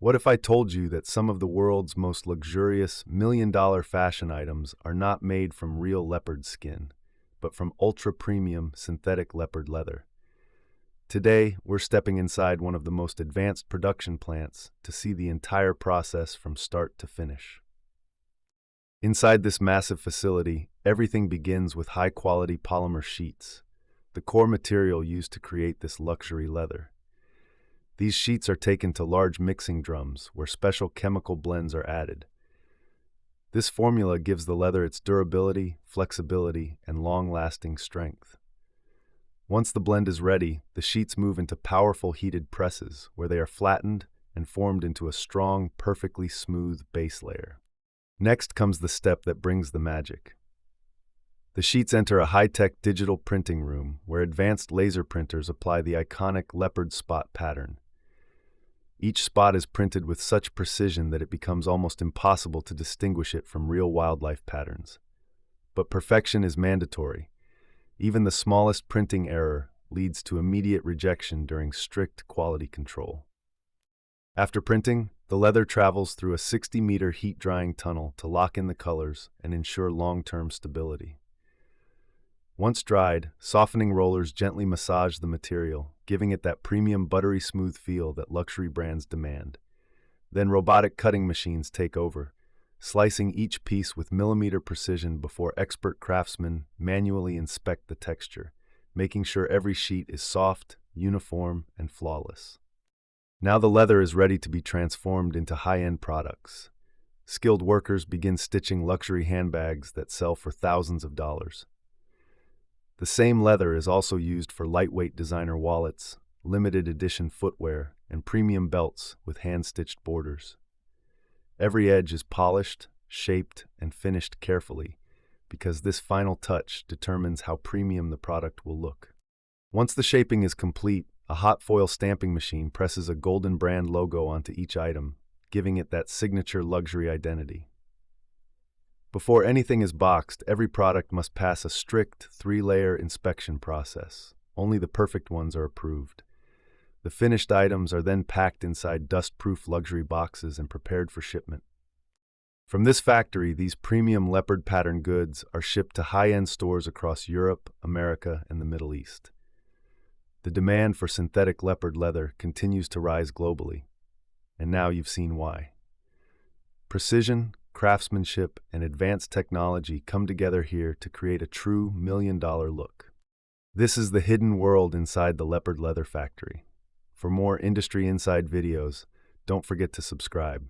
What if I told you that some of the world's most luxurious million-dollar fashion items are not made from real leopard skin, but from ultra-premium synthetic leopard leather? Today, we're stepping inside one of the most advanced production plants to see the entire process from start to finish. Inside this massive facility, everything begins with high-quality polymer sheets, the core material used to create this luxury leather. These sheets are taken to large mixing drums where special chemical blends are added. This formula gives the leather its durability, flexibility, and long-lasting strength. Once the blend is ready, the sheets move into powerful heated presses where they are flattened and formed into a strong, perfectly smooth base layer. Next comes the step that brings the magic. The sheets enter a high-tech digital printing room where advanced laser printers apply the iconic leopard spot pattern. Each spot is printed with such precision that it becomes almost impossible to distinguish it from real wildlife patterns. But perfection is mandatory. Even the smallest printing error leads to immediate rejection during strict quality control. After printing, the leather travels through a 60-meter heat-drying tunnel to lock in the colors and ensure long-term stability. Once dried, softening rollers gently massage the material, giving it that premium buttery smooth feel that luxury brands demand. Then robotic cutting machines take over, slicing each piece with millimeter precision before expert craftsmen manually inspect the texture, making sure every sheet is soft, uniform, and flawless. Now the leather is ready to be transformed into high-end products. Skilled workers begin stitching luxury handbags that sell for thousands of dollars. The same leather is also used for lightweight designer wallets, limited edition footwear, and premium belts with hand-stitched borders. Every edge is polished, shaped, and finished carefully, because this final touch determines how premium the product will look. Once the shaping is complete, a hot foil stamping machine presses a golden brand logo onto each item, giving it that signature luxury identity. Before anything is boxed, every product must pass a strict 3-layer inspection process. Only the perfect ones are approved. The finished items are then packed inside dust-proof luxury boxes and prepared for shipment. From this factory, these premium leopard pattern goods are shipped to high-end stores across Europe, America, and the Middle East. The demand for synthetic leopard leather continues to rise globally, and now you've seen why. Precision, craftsmanship, and advanced technology come together here to create a true million-dollar look. This is the hidden world inside the Leopard Leather Factory. For more industry inside videos, don't forget to subscribe.